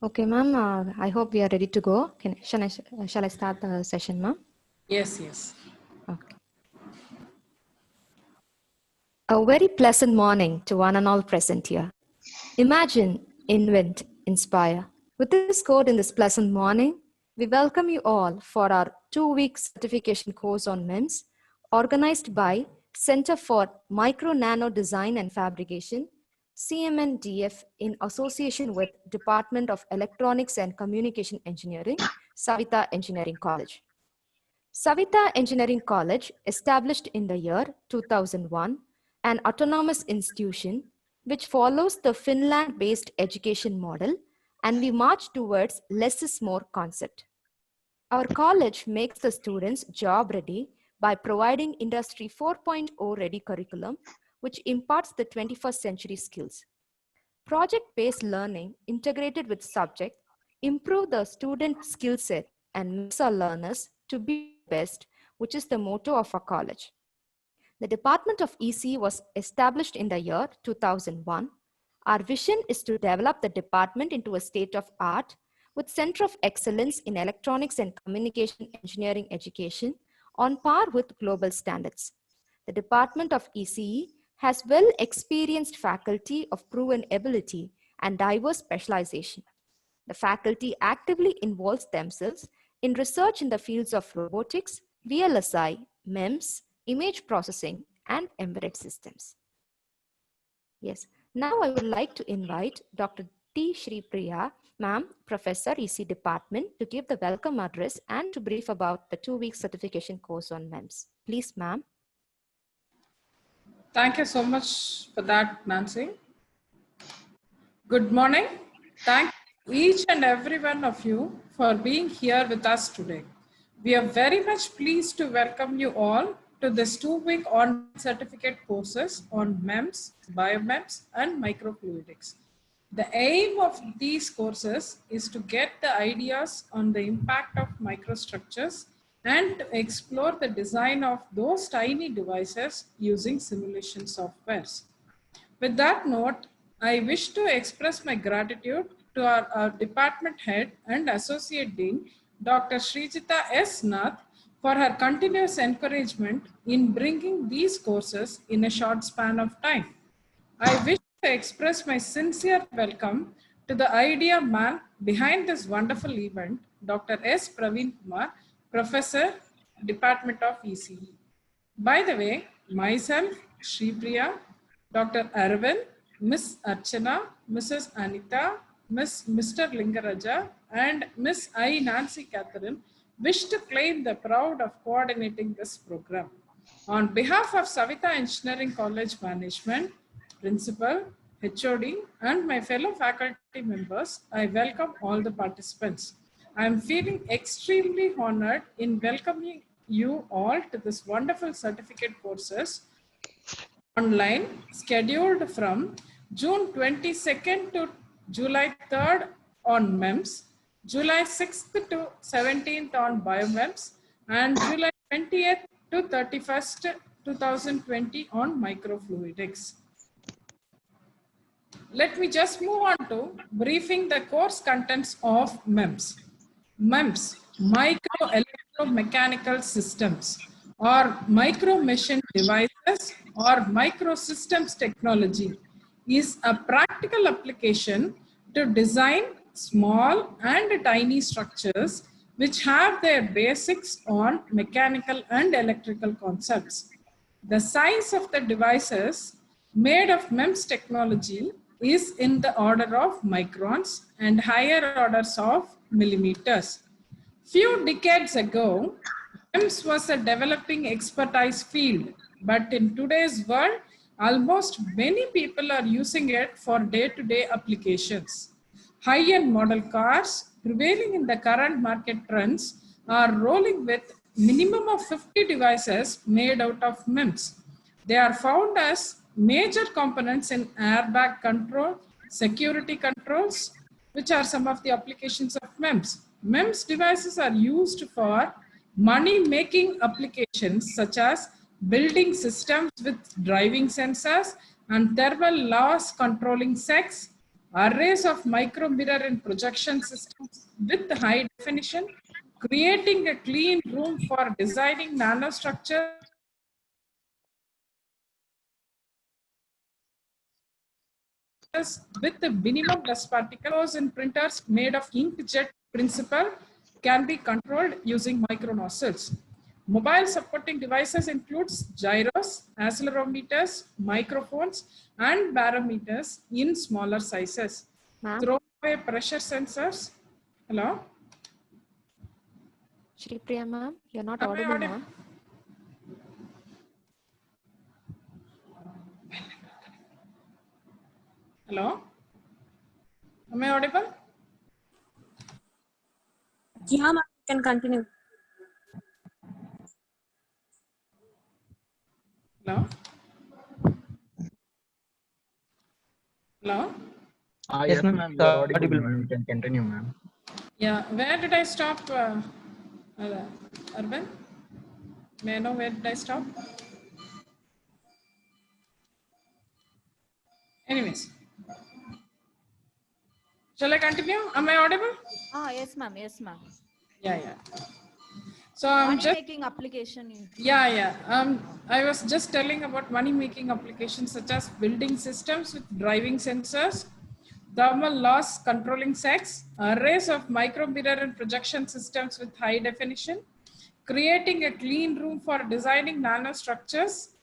Okay, ma'am. I hope we are ready to go. Shall I start the session, ma'am? Yes. Okay. A very pleasant morning to one and all present here. Imagine, invent, inspire. With this code in this pleasant morning, we welcome you all for our 2-week certification course on MEMS, organized by Center for Micro Nano Design and Fabrication, CMNDF, in association with Department of Electronics and Communication Engineering, Savitha Engineering College. Savitha Engineering College, established in the year 2001, an autonomous institution which follows the Finland-based education model, and we march towards less is more concept. Our college makes the students job ready by providing Industry 4.0 ready curriculum, which imparts the 21st century skills. Project-based learning integrated with subject improve the student skill set and makes our learners to be best, which is the motto of our college. The Department of ECE was established in the year 2001. Our vision is to develop the department into a state of art with Center of Excellence in Electronics and Communication Engineering Education on par with global standards. The Department of ECE has well-experienced faculty of proven ability and diverse specialization. The faculty actively involves themselves in research in the fields of robotics, VLSI, MEMS, image processing, and embedded systems. Yes, now I would like to invite Dr. T. Shri Priya, Ma'am, Professor, EC Department, to give the welcome address and to brief about the 2-week certification course on MEMS. Please, ma'am. Thank you so much for that, Nancy. Good morning. Thank each and every one of you for being here with us today. We are very much pleased to welcome you all to this 2-week on certificate courses on MEMS, biomems, and microfluidics. The aim of these courses is to get the ideas on the impact of microstructures and to explore the design of those tiny devices using simulation softwares. With that note, I wish to express my gratitude to our department head and associate dean, Dr. Srijita S. Nath, for her continuous encouragement in bringing these courses in a short span of time. I wish to express my sincere welcome to the idea man behind this wonderful event, Dr. S. Praveen Kumar, Professor, Department of ECE. By the way, myself, Shri Priya, Dr. Arvind, Miss Archana, Mrs. Anita, Mr. Lingaraja, and Miss I. Nancy Catherine wish to claim the proud of coordinating this program. On behalf of Savitha Engineering College Management, Principal, HOD, and my fellow faculty members, I welcome all the participants. I am feeling extremely honored in welcoming you all to this wonderful certificate courses online scheduled from June 22nd to July 3rd on MEMS, July 6th to 17th on biomems, and July 20th to 31st, 2020 on microfluidics. Let me just move on to briefing the course contents of MEMS. MEMS, micro electromechanical systems, or micro machine devices, or microsystems technology, is a practical application to design small and tiny structures which have their basics on mechanical and electrical concepts. The size of the devices made of MEMS technology is in the order of microns and higher orders of millimeters. Few decades ago, MEMS was a developing expertise field, but in today's world, almost many people are using it for day-to-day applications. High-end model cars prevailing in the current market trends are rolling with minimum of 50 devices made out of MEMS. They are found as major components in airbag control, security controls, which are some of the applications of MEMS. MEMS devices are used for money-making applications such as building systems with driving sensors and thermal loss controlling sex, arrays of micro mirror and projection systems with high definition, creating a clean room for designing nanostructures with the minimum dust particles in printers made of inkjet principle can be controlled using micro nozzles. Mobile supporting devices includes gyros, accelerometers, microphones, and barometers in smaller sizes. Ma'am? Throwaway pressure sensors. Hello? Shri Priya ma'am, you're not Am I audible, audible? ma'am. Hello? Am I audible? Yeah, ma'am, you can continue. Hello? Hello? Yes, ma'am. You are audible, ma'am. You can continue, ma'am. Yeah, where did I stop, Arvind? May I know where did I stop? Anyways, shall I continue? Am I audible? Ah, yes, ma'am. Yes, ma'am. Yeah. So I'm Money just making application. yeah. I was just telling about money making applications such as building systems with driving sensors, thermal loss controlling sets, arrays of micro mirror and projection systems with high definition, creating a clean room for designing nanostructures,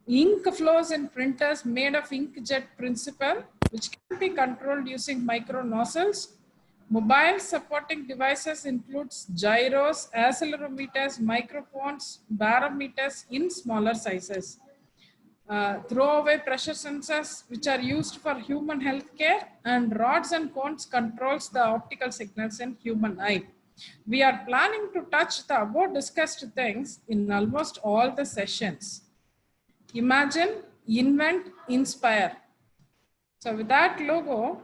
ink flows in printers made of inkjet principle, which can be controlled using micro nozzles. Mobile supporting devices includes gyros, accelerometers, microphones, barometers in smaller sizes. Throwaway pressure sensors, which are used for human healthcare, and rods and cones controls the optical signals in human eye. We are planning to touch the above discussed things in almost all the sessions. Imagine, invent, inspire. So with that logo,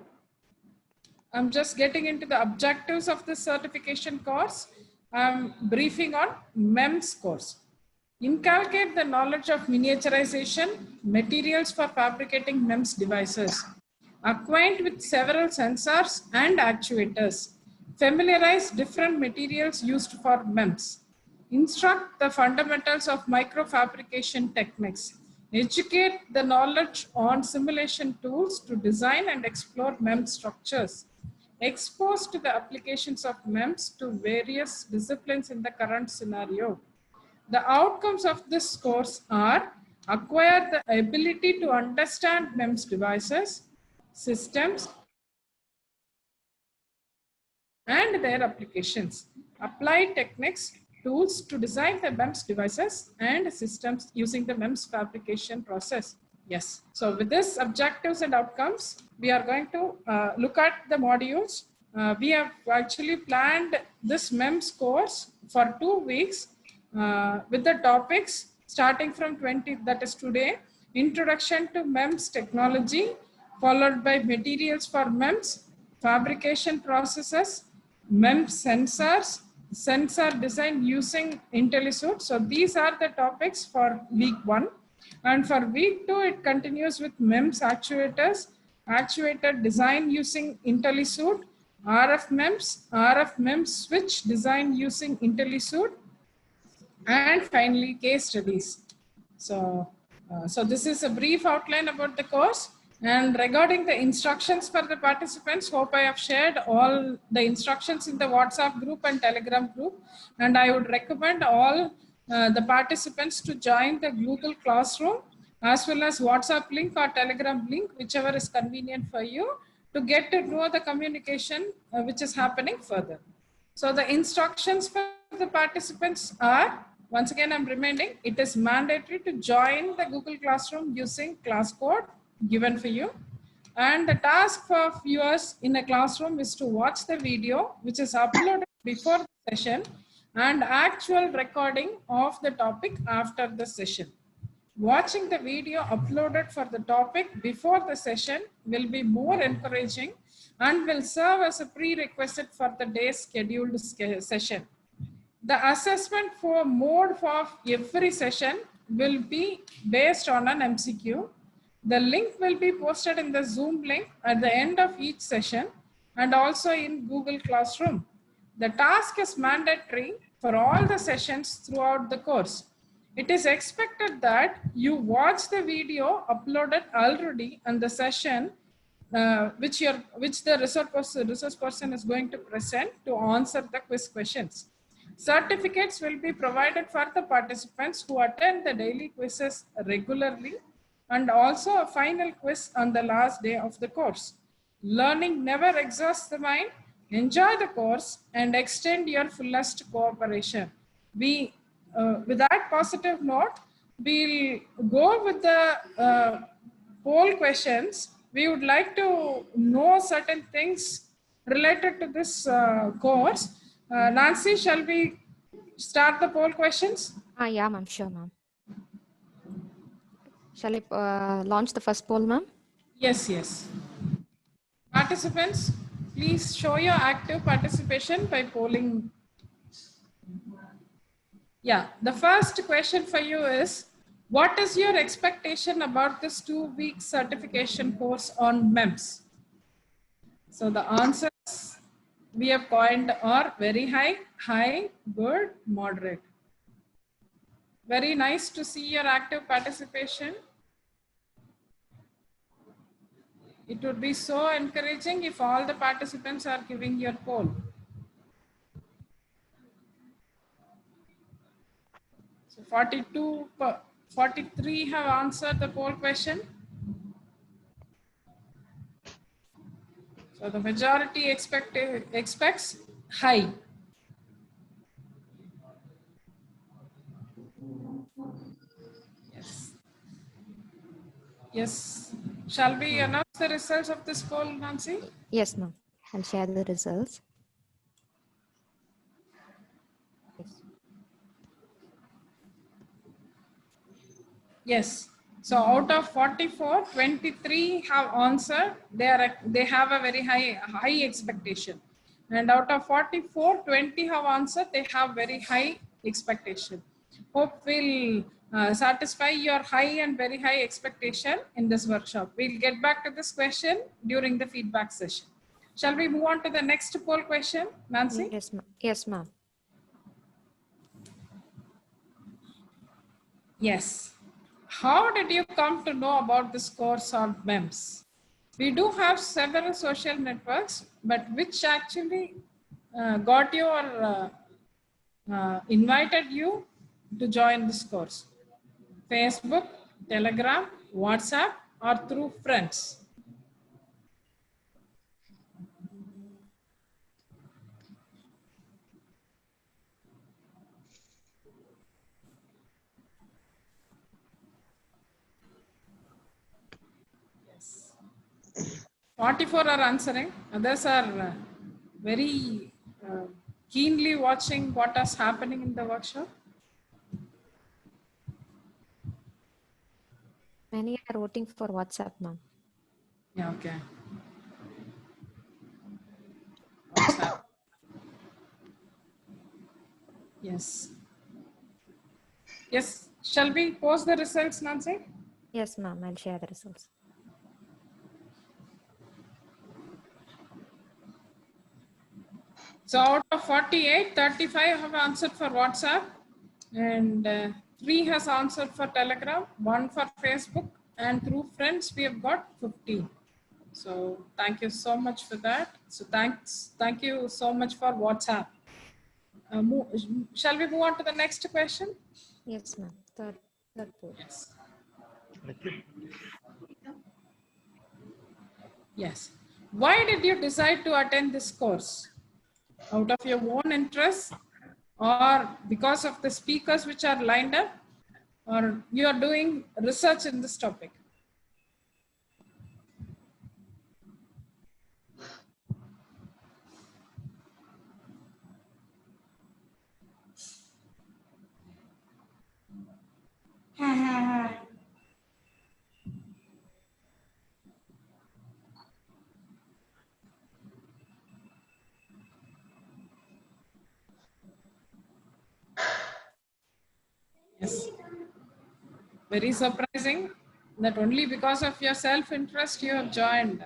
I'm just getting into the objectives of this certification course. I'm briefing on MEMS course. Inculcate the knowledge of miniaturization, materials for fabricating MEMS devices. Acquaint with several sensors and actuators. Familiarize different materials used for MEMS. Instruct the fundamentals of microfabrication techniques. Educate the knowledge on simulation tools to design and explore MEMS structures. Expose to the applications of MEMS to various disciplines in the current scenario. The outcomes of this course are acquire the ability to understand MEMS devices, systems, and their applications. Apply techniques, tools to design the MEMS devices and systems using the MEMS fabrication process. Yes. So with this objectives and outcomes, we are going to look at the modules. We have actually planned this MEMS course for 2 weeks with the topics starting from 20, that is today, introduction to MEMS technology, followed by materials for MEMS, fabrication processes, MEMS sensors, sensor design using IntelliSuite. So these are the topics for week 1. And for week 2, it continues with MEMS actuators, actuator design using IntelliSuite, RF MEMS switch design using IntelliSuite, and finally case studies. So this is a brief outline about the course. And regarding the instructions for the participants, hope I have shared all the instructions in the WhatsApp group and Telegram group. And I would recommend all the participants to join the Google Classroom as well as WhatsApp link or Telegram link, whichever is convenient for you, to get to know the communication which is happening further. So the instructions for the participants are, once again, I'm reminding, it is mandatory to join the Google Classroom using class code given for you. And the task for viewers in a classroom is to watch the video, which is uploaded before the session, and actual recording of the topic after the session. Watching the video uploaded for the topic before the session will be more encouraging and will serve as a prerequisite for the day's scheduled session. The assessment mode for every session will be based on an MCQ. The link will be posted in the Zoom link at the end of each session and also in Google Classroom. The task is mandatory for all the sessions throughout the course. It is expected that you watch the video uploaded already and the session which the resource person is going to present to answer the quiz questions. Certificates will be provided for the participants who attend the daily quizzes regularly and also a final quiz on the last day of the course. Learning never exhausts the mind. Enjoy the course and extend your fullest cooperation. With that positive note, we'll go with the poll questions. We would like to know certain things related to this course. Nancy, shall we start the poll questions? Yeah, ma'am. Sure, ma'am. Shall I launch the first poll, ma'am? Yes, yes. Participants, please show your active participation by polling. Yeah, the first question for you is, what is your expectation about this 2-week certification course on MEMS? So the answers we have coined are very high, high, good, moderate. Very nice to see your active participation. It would be so encouraging if all the participants are giving your poll. So 43 have answered the poll question. So the majority expects high. Yes. Yes. Shall we announce the results of this poll, Nancy? Yes, ma'am. I'll share the results. Yes. Yes. So out of 44, 23 have answered. They have a very high expectation. And out of 44, 20 have answered. They have very high expectation. Hope will satisfy your high and very high expectation in this workshop. We'll get back to this question during the feedback session. Shall we move on to the next poll question, Nancy? Yes, ma'am. Yes, ma'am. Yes. How did you come to know about this course on MEMS? We do have several social networks, but which actually got you or invited you to join this course? Facebook, Telegram, WhatsApp, or through friends? Yes. 44 are answering. Others are very keenly watching what is happening in the workshop. Many are voting for WhatsApp, ma'am. Yeah, okay. WhatsApp. Yes. Yes. Shall we post the results, Nancy? Yes, ma'am. I'll share the results. So out of 48, 35 have answered for WhatsApp and 3 has answered for Telegram, 1 for Facebook, and through friends we have got 15. So thank you so much for that. So thank you so much for WhatsApp. Shall we move on to the next question? Yes, ma'am. Third poll. Yes. Yes. Why did you decide to attend this course? Out of your own interest or because of the speakers which are lined up, or you are doing research in this topic? Yes. Very surprising. that only because of your self-interest you have joined.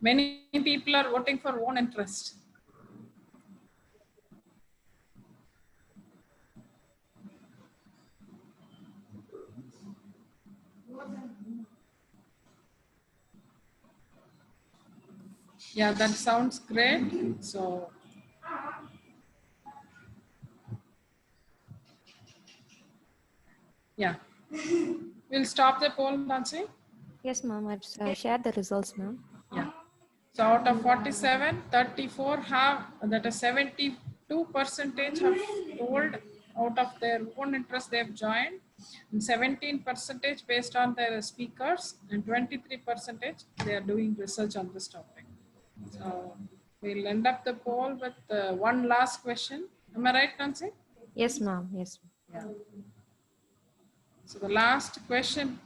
Many people are voting for own interest. Yeah, that sounds great. So, yeah, we'll stop the poll, Nancy. Yes, ma'am. I've shared the results, ma'am. Yeah. So out of 47, 34 have, that is 72 percentage have told out of their own interest they have joined, and 17 percentage based on their speakers, and 23 percentage they are doing research on this topic. So we'll end up the poll with one last question. Am I right, Nancy? Yes, ma'am. Yes. Yeah. So the last question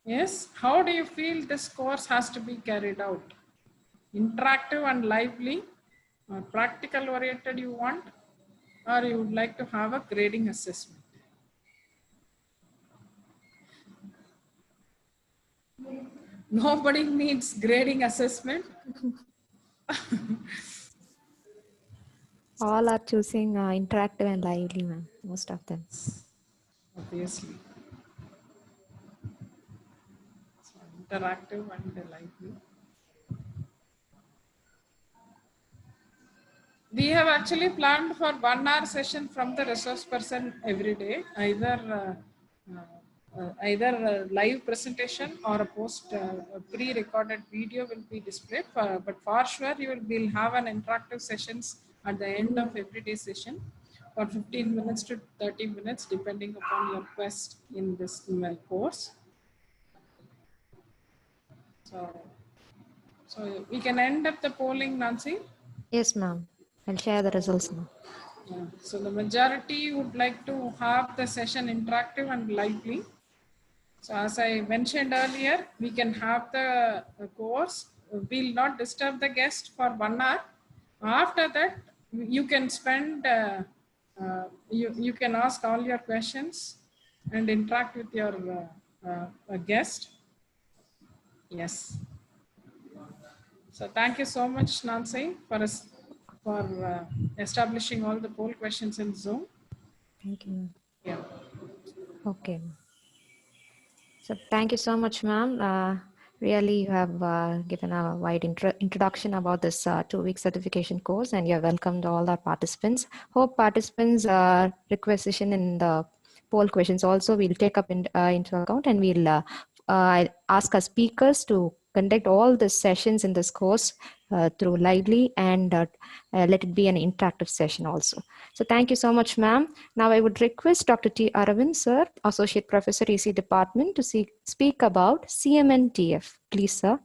is, how do you feel this course has to be carried out? Interactive and lively, or practical oriented you want, or you would like to have a grading assessment? Nobody needs grading assessment. All are choosing interactive and lively, ma'am. Most of them. Obviously. So interactive and lively. We have actually planned for 1 hour session from the resource person every day, either a live presentation or a pre-recorded video will be displayed. But for sure, will have an interactive sessions at the end of every day session for 15 minutes to 30 minutes, depending upon your quest in this course. So we can end up the polling, Nancy. Yes, ma'am. I'll share the results now. Yeah. So the majority would like to have the session interactive and lively. So as I mentioned earlier, we can have the course. We'll not disturb the guest for 1 hour. After that, you can spend, you can ask all your questions and interact with your guest. Yes. So thank you so much, Nancy, for establishing all the poll questions in Zoom. Thank you, ma'am. Yeah. Okay. So thank you so much, ma'am. Really, you have given a wide introduction about this 2-week certification course, and you have welcomed all our participants. Hope participants' requisition in the poll questions also we'll take up into account, and we'll ask our speakers to conduct all the sessions in this course through Lively, and let it be an interactive session also. So thank you so much, ma'am. Now I would request Dr. T. Aravind, sir, Associate Professor, EC Department, to speak about CMNTF. Please, sir.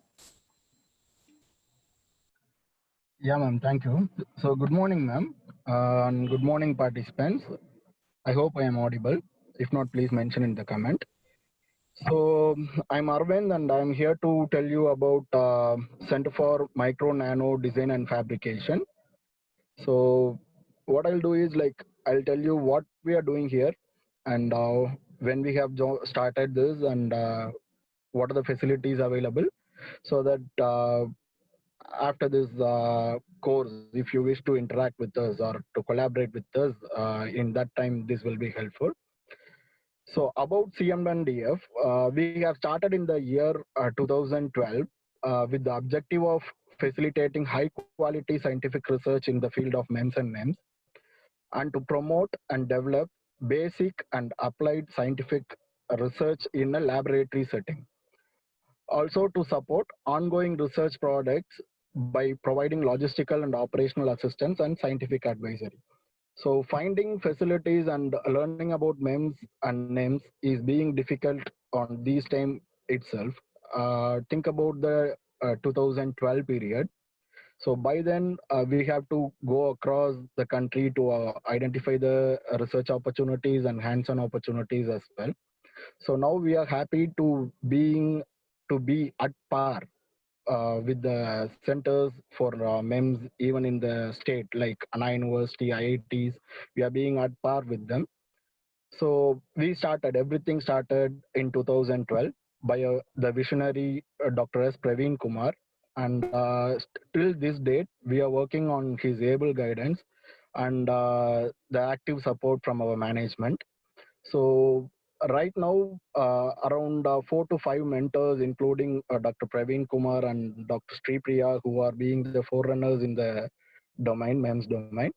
Yeah, ma'am. Thank you. So good morning, ma'am. And good morning, participants. I hope I am audible. If not, please mention in the comment. So I'm Arvind, and I'm here to tell you about Center for Micro Nano Design and Fabrication. So what I'll do is I'll tell you what we are doing here, and when we have started this, and what are the facilities available, so that after this course, if you wish to interact with us or to collaborate with us, in that time this will be helpful. So about CMNDF, we have started in the year 2012 with the objective of facilitating high quality scientific research in the field of MEMS and NEMS, and to promote and develop basic and applied scientific research in a laboratory setting. Also to support ongoing research projects by providing logistical and operational assistance and scientific advisory. So finding facilities and learning about MEMS and NEMS is being difficult on this time itself. Think about the 2012 period. So by then, we have to go across the country to identify the research opportunities and hands-on opportunities as well. So now we are happy to be at par with the centers for MEMS, even in the state, like Anna University, IITs, we are being at par with them. So everything started in 2012. by the visionary Dr. S. Praveen Kumar. And till this date, we are working on his able guidance and the active support from our management. So right now, around 4 to 5 mentors, including Dr. Praveen Kumar and Dr. Sri Priya, who are being the forerunners in the domain, MEMS domain.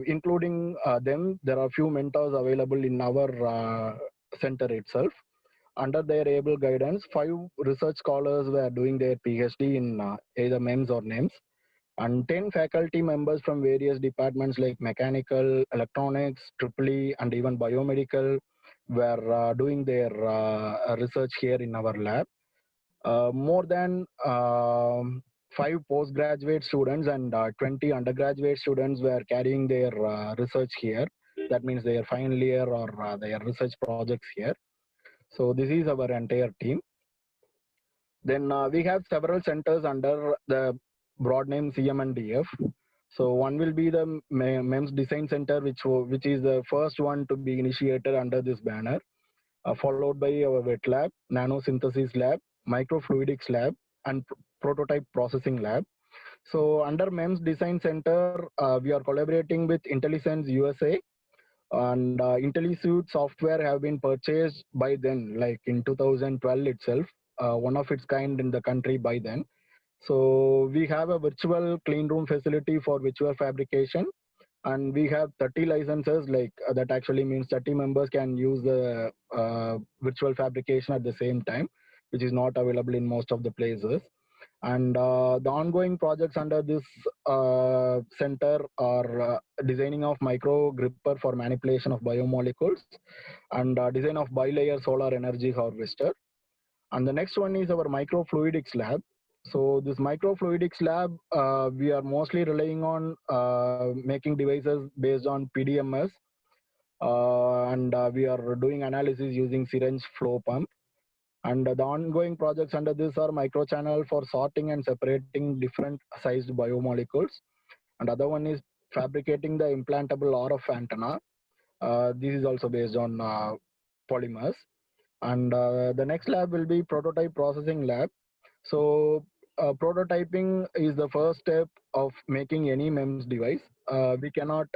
Including them, there are few mentors available in our center itself. Under their able guidance, 5 research scholars were doing their PhD in either MEMS or NEMS, and 10 faculty members from various departments like mechanical, electronics, EEE, and even biomedical were doing their research here in our lab. More than 5 postgraduate students and 20 undergraduate students were carrying their research here. That means their final year or their research projects here. So this is our entire team. Then we have several centers under the broad name CMNDF. So one will be the MEMS Design Center, which is the first one to be initiated under this banner, followed by our wet lab, nanosynthesis lab, microfluidics lab, and prototype processing lab. So under MEMS Design Center, we are collaborating with IntelliSense USA, and IntelliSuite software have been purchased by them, like in 2012 itself, one of its kind in the country by then. So we have a virtual clean room facility for virtual fabrication, and we have 30 licenses, like that actually means 30 members can use the virtual fabrication at the same time, which is not available in most of the places. And the ongoing projects under this center are designing of micro gripper for manipulation of biomolecules, and design of bilayer solar energy harvester. And the next one is our microfluidics lab. So this microfluidics lab, we are mostly relying on making devices based on PDMS, and we are doing analysis using syringe flow pump. And the ongoing projects under this are microchannel for sorting and separating different sized biomolecules. And other one is fabricating the implantable RF antenna. This is also based on polymers. And the next lab will be prototype processing lab. So prototyping is the first step of making any MEMS device. We cannot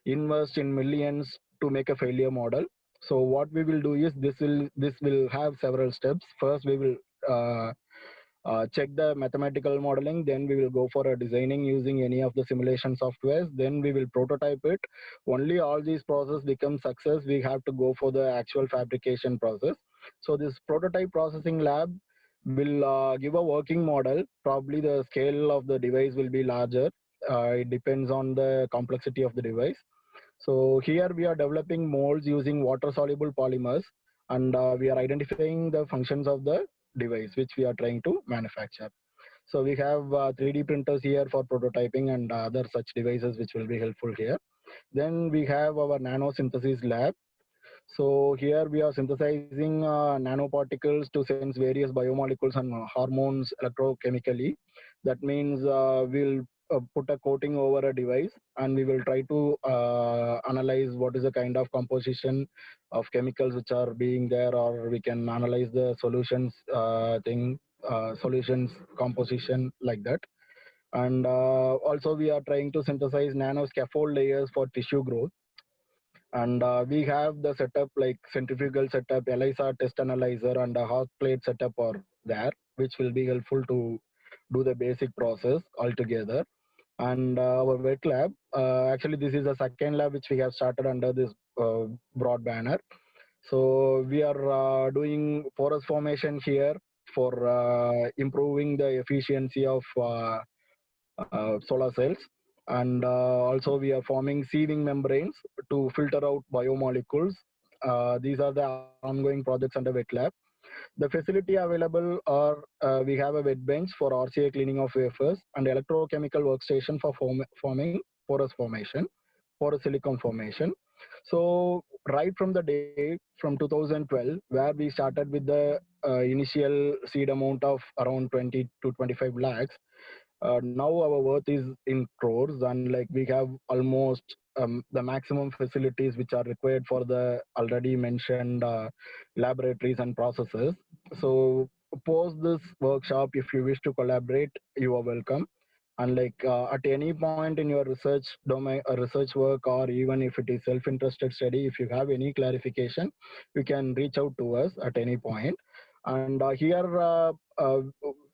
invest in millions to make a failure model. So what we will do is this will have several steps. First, we will check the mathematical modeling. Then we will go for a designing using any of the simulation softwares. Then we will prototype it. Only all these process become success, we have to go for the actual fabrication process. So this prototype processing lab will give a working model. Probably the scale of the device will be larger. It depends on the complexity of the device. So here we are developing molds using water-soluble polymers, and we are identifying the functions of the device which we are trying to manufacture. So we have 3D printers here for prototyping and other such devices which will be helpful here. Then we have our nanosynthesis lab. So here we are synthesizing nanoparticles to sense various biomolecules and hormones electrochemically. That means we'll put a coating over a device, and we will try to analyze what is the kind of composition of chemicals which are being there, or we can analyze the solutions solutions composition like that. And also we are trying to synthesize nano scaffold layers for tissue growth. And we have the setup like centrifugal setup, ELISA test analyzer, and a hot plate setup are there, which will be helpful to do the basic process altogether. And our wet lab, actually this is the second lab which we have started under this broad banner. So we are doing porous formation here for improving the efficiency of solar cells. And also we are forming sieving membranes to filter out biomolecules. These are the ongoing projects under wet lab. The facility available are we have a wet bench for RCA cleaning of wafers, and electrochemical workstation for forming porous formation, porous silicon formation. So right from the day from 2012, where we started with the initial seed amount of around 20 to 25 lakhs, now our worth is in crores, and like we have almost the maximum facilities which are required for the already mentioned laboratories and processes. So post this workshop, if you wish to collaborate, you are welcome. And at any point in your research domain, research work, or even if it is self-interested study, if you have any clarification, you can reach out to us at any point. And here,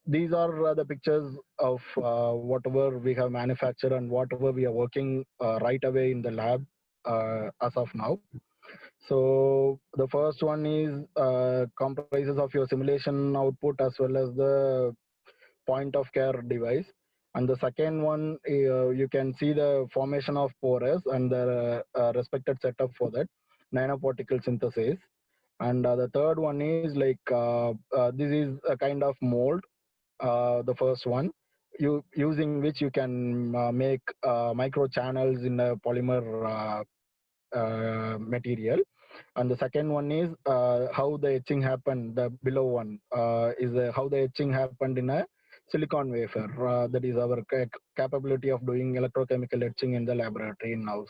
these are the pictures of whatever we have manufactured and whatever we are working right away in the lab as of now. So the first one is comprises of your simulation output as well as the point of care device. And the second one, you can see the formation of pores and the respected setup for that nanoparticle synthesis. And the third one is this is a kind of mold, the first one, using which you can make micro channels in a polymer material. And the second one is how the etching happened. The below one is how the etching happened in a silicon wafer. That is our capability of doing electrochemical etching in the laboratory in-house.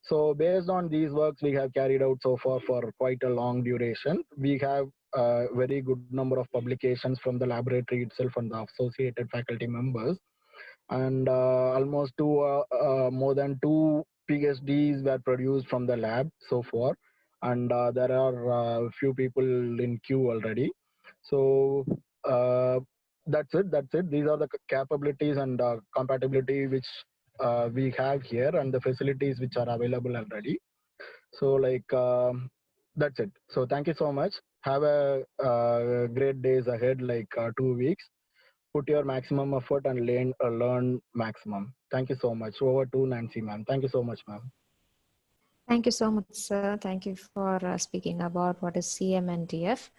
So based on these works we have carried out so far for quite a long duration, we have a very good number of publications from the laboratory itself and the associated faculty members. And almost more than two PhDs were produced from the lab so far. And there are a few people in queue already. So that's it. These are the capabilities and compatibility which we have here, and the facilities which are available already. So that's it. So thank you so much. Have a great days ahead, 2 weeks. Put your maximum effort and learn maximum. Thank you so much. Over to Nancy, ma'am. Thank you so much, ma'am. Thank you so much, sir. Thank you for speaking about what is CM and DF.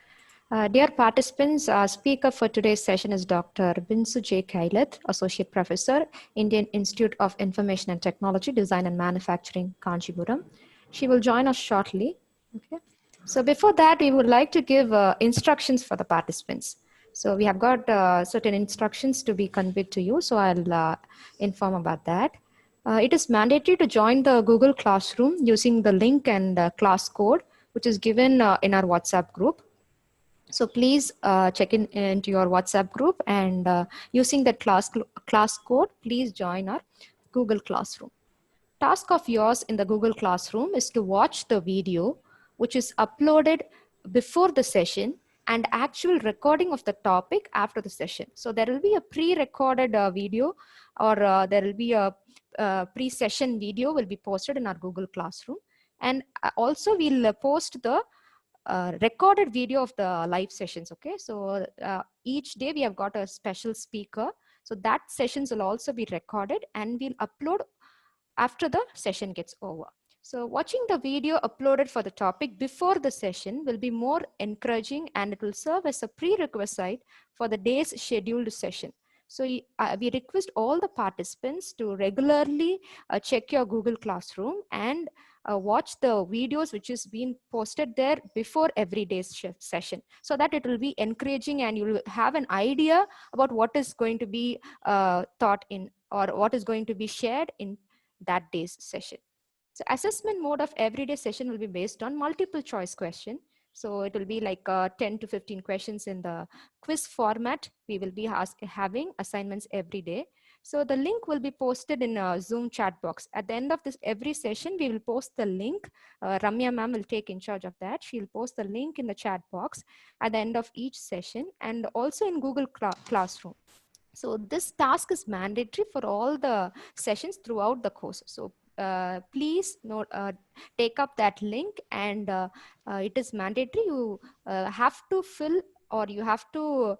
Dear participants, our speaker for today's session is Dr. Binsu J. Kailath, Associate Professor, Indian Institute of Information and Technology, Design and Manufacturing, Kanchipuram. She will join us shortly. Okay. So before that, we would like to give instructions for the participants. So we have got certain instructions to be conveyed to you. So I'll inform about that. It is mandatory to join the Google Classroom using the link and class code, which is given in our WhatsApp group. So please check into your WhatsApp group, and using that class code, please join our Google Classroom. Task of yours in the Google Classroom is to watch the video, which is uploaded before the session, and actual recording of the topic after the session. So there will be a pre-recorded video, or there will be a pre-session video will be posted in our Google Classroom. And also we'll post the recorded video of the live sessions. Okay, so each day we have got a special speaker, so that sessions will also be recorded and we'll upload after the session gets over. So watching the video uploaded for the topic before the session will be more encouraging, and it will serve as a prerequisite for the day's scheduled session. So we request all the participants to regularly check your Google Classroom and watch the videos which is being posted there before every day's session, so that it will be encouraging and you will have an idea about what is going to be taught in, or what is going to be shared in that day's session. So assessment mode of everyday session will be based on multiple choice question. So it will be like 10 to 15 questions in the quiz format. We will be having assignments every day. So the link will be posted in a Zoom chat box. At the end of this every session, we will post the link. Ramya ma'am will take in charge of that. She'll post the link in the chat box at the end of each session, and also in Google Classroom. So this task is mandatory for all the sessions throughout the course. So please note, take up that link, and it is mandatory. You have to fill, or you have to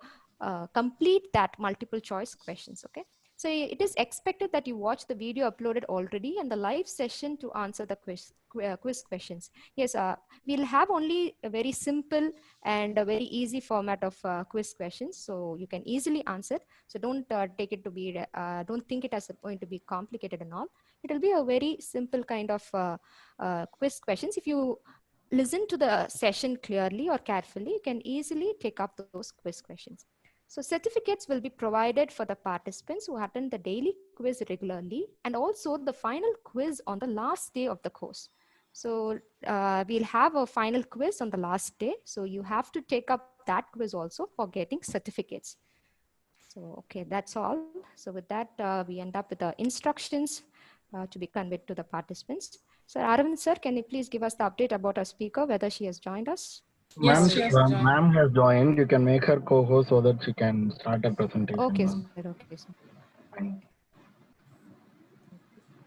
complete that multiple choice questions. Okay. So it is expected that you watch the video uploaded already and the live session to answer the quiz questions. Yes, we'll have only a very simple and a very easy format of quiz questions, so you can easily answer. So don't take it to be, don't think it as going to be complicated and all. It will be a very simple kind of quiz questions. If you listen to the session clearly or carefully, you can easily take up those quiz questions. So certificates will be provided for the participants who attend the daily quiz regularly and also the final quiz on the last day of the course. So we'll have a final quiz on the last day. So you have to take up that quiz also for getting certificates. So, okay, that's all. So with that, we end up with the instructions to be conveyed to the participants. So Aravind sir, can you please give us the update about our speaker, whether she has joined us? Yes, Ma'am, she has joined. ma'am has joined. You can make her co-host so that she can start her presentation. Okay, ma'am. sir. Okay, sir. Fine.